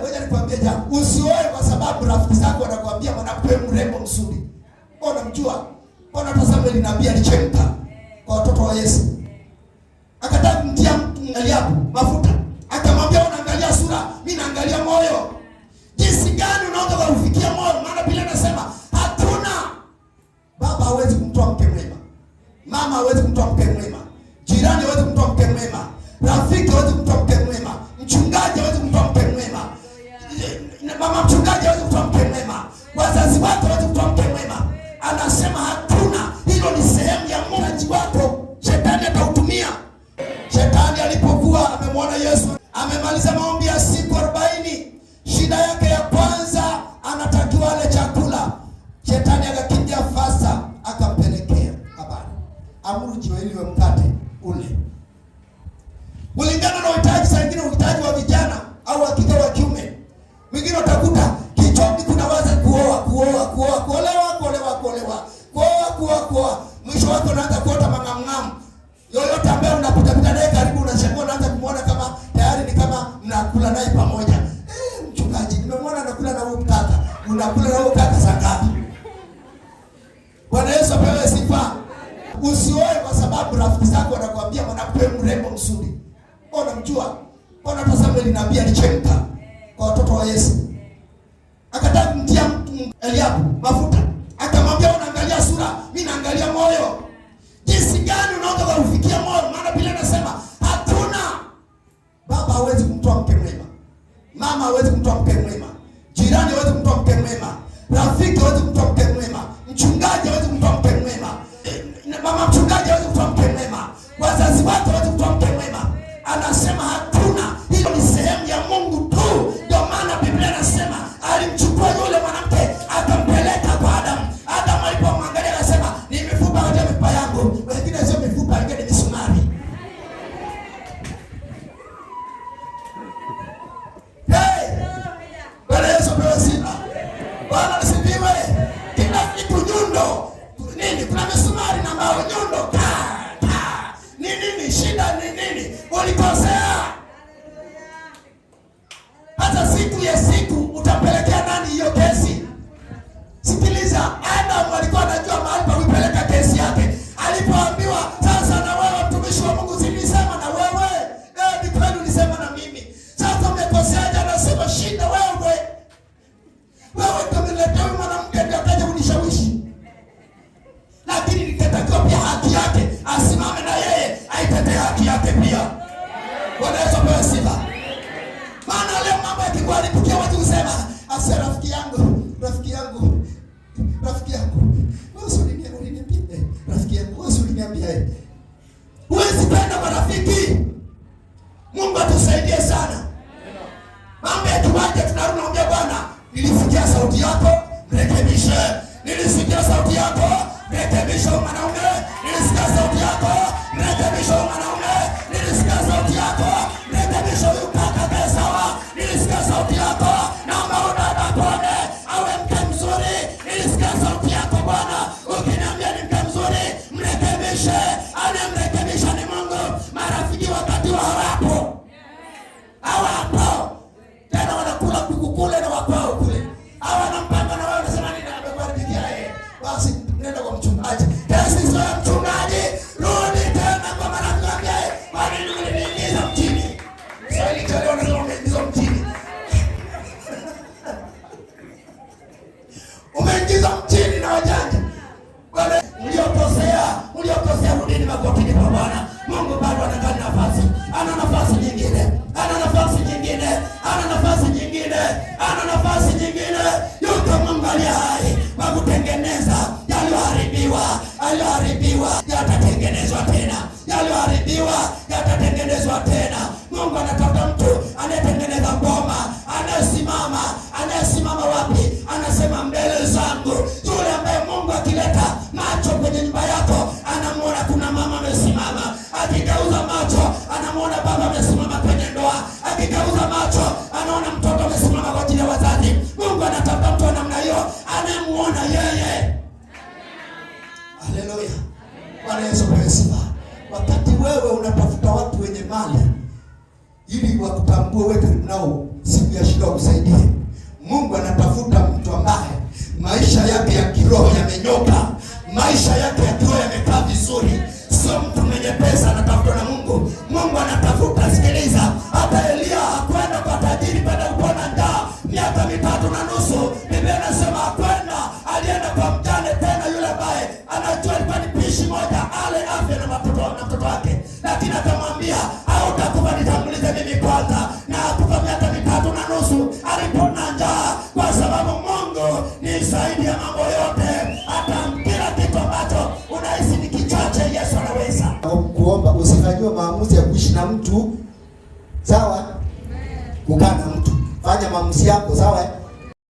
ngoja nikwambie jambo. Usioe kwa sababu rafiki zako wanakuambia mwanamke mrembo mzuri. Unamjua? Mbona Samuel nabii alichemka kwa watoto wa Yesu? Akataka kumtia Eliabu mafuta. Akamwambia unaangalia sura, mimi naangalia moyo. Jinsi gani unaweza kufikia moyo? Maana Biblia inasema hatuna baba hawezi kumtoa mke mwema. Mama hawezi kumtoa mke mwema. Jirani hawezi kumtoa mke mwema. Rafiki hawezi kumtoa mke mwema. Mchungaji hawezi kumtoa mke mwema. Mama mchungaji hawezi kumtoa mke mwema. Wazazi wako hawezi kumtoa mke mwema. Anasema hatuna. Hilo ni sehemu ya Mungu wako. Shetani atautumia. Shetani alipokuwa amemwona Yesu amemaliza maombi ya siku 40, shida yake ya kwanza anatakiwa ale chakula. Shetani akakimbia fasa akampelekea habari. Amuru jiwe ili we mkate ule. Kulingana na uhitaji, saa nyingine uhitaji wa vijana au wa kike wa kiume. Wengine utakuta kichoni kunawaza kuoa. Mwisho wake unaanza kuota mangamngamu. Yoyote ambaye unapita naye karibu unashangaa unaanza kumuona kama tayari ni kama mnakula naye pamoja. Mchungaji, nimemwona anakula na huyo mkaka. Unakula na huyo kaka saa ngapi? Bwana Yesu apewe sifa. Usioe kwa sababu rafiki zako wanakuambia mwanamke mrembo mzuri. Unamjua? Mbona Samuel nabii alichemka kwa watoto wa Yesu? Akataka kumtia Eliabu mafuta. Akamwambia unaangalia sura, mimi naangalia moyo. Jinsi gani unaweza kufikia moyo? Maana Biblia inasema hatuna baba hawezi kumtoa mke mwema. Mama hawezi kumtoa mke mwema. Jirani hawezi kumtoa mke mwema. Rafiki hawezi kumtoa mke mwema. Mchungaji hawezi kumtoa mke mwema. Mama mchungaji hawezi kumtoa mke mwema. Wazazi wako hawezi kumtoa mke mwema. Anasema hatuna. Hilo ni sehemu ya Mungu tu. Ndio maana Biblia inasema alimchukua yule mwanamke akampeleka kwa Adamu. Adamu alipomwangalia akasema ni mifupa katika mifupa yangu. Wengine sio mifupa, wengine ni misumari. Bwana Yesu apewe sifa. Bwana asifiwe. Kila kitu nyundo. Nini? Kuna misumari na mbao nyundo. Nini shida ni nini? Ulikosea. Hata siku ya siku utapelekea nani hiyo kesi? Sikiliza, Adam alikuwa anajua mahali pa kupeleka kesi yake. Alipoambiwa sasa na wewe mtumishi wa Mungu sinisema na wewe. Ni kweli ulisema na mimi. Sasa umekosea, anasema shida wewe. Wewe kameletea mwanamke ndio akaja kunishawishi. Lakini nikatakiwa pia haki yake asimame na yeye aitetee haki yake pia. Bwana Yesu apewe sifa. Maana leo mambo yakikuharibikia watu kusema asa rafiki yangu. Wewe uliniambia. Huwezi penda marafiki. Mungu atusaidie sana. Mambo yakiwaje tunarudi naambia Bwana, nilisikia sauti yako, rekebisha. Nilisikia sauti yako, rekebisha mwanaume. Nilisikia sauti yako, rekebisha mwanaume. Nilisikia sauti yako, rekebisha huyu kaka sawa. Nilisikia sauti yako, naomba udada pone awe mke mzuri. Nilisikia sauti yako Bwana, ukiniambia ni mke mzuri, mrekebishe. Anemrekebisha ni Mungu. Marafiki wakati wa hawapo. Tena wanakula kukule na wakwao kule. Hawana mpango na wewe unasema nini amekuharibikia yeye. Basi nenda kwa mchungaji. Kesi sio ya mchungaji. Rudi tena kwa marafiki wake. Bali niliingiza mjini. Swali tele wanasema umeingiza mjini. Umeingiza mjini na wajanja. Wale uliokosea rudini magotini kwa Bwana. Mungu bado anataka nafasi. Ana nafasi nyingine. Yuko Mungu aliye hai wa kutengeneza yaliyoharibiwa yatatengenezwa tena. Mungu anataka mtu anayetengeneza boma, anayesimama wapi? Anasema mbele zangu. Yule ambaye Mungu akileta macho kwenye nyumba yako anamuona kuna mama amesimama. Akigeuza macho anamuona baba amesimama kwenye ndoa. Akigeuza macho anaona mtoto amesimama kwa ajili ya wazazi. Mungu anataka mtu namna hiyo anayemuona yeye. Haleluya. Bwana Yesu apewe sifa. Wakati wewe unatafuta watu wenye mali, yamenyoka, maisha yake yakiwa yamekaa vizuri. Sio mtu mwenye pesa anatafuta na Mungu. Mungu anatafuta. Sikiliza, hata Elia hakwenda kwa tajiri kwenda kupona njaa miaka 3.5. Biblia inasema hakwenda, alienda kwa mjane, tena yule ambaye anajua alikuwa ni pishi moja ale afya na mtoto wake, lakini akamwambia hautakufa, nitangulize mimi kwanza. Na akufa miaka 3.5 alipona njaa, kwa sababu Mungu ni zaidi ya mambo yote. Hata kila kitu ambacho unahisi ni kichache, Yesu anaweza. Kuomba usifanywe maamuzi ya kuishi na mtu, sawa? Kukaa na mtu, fanya maamuzi yako, sawa?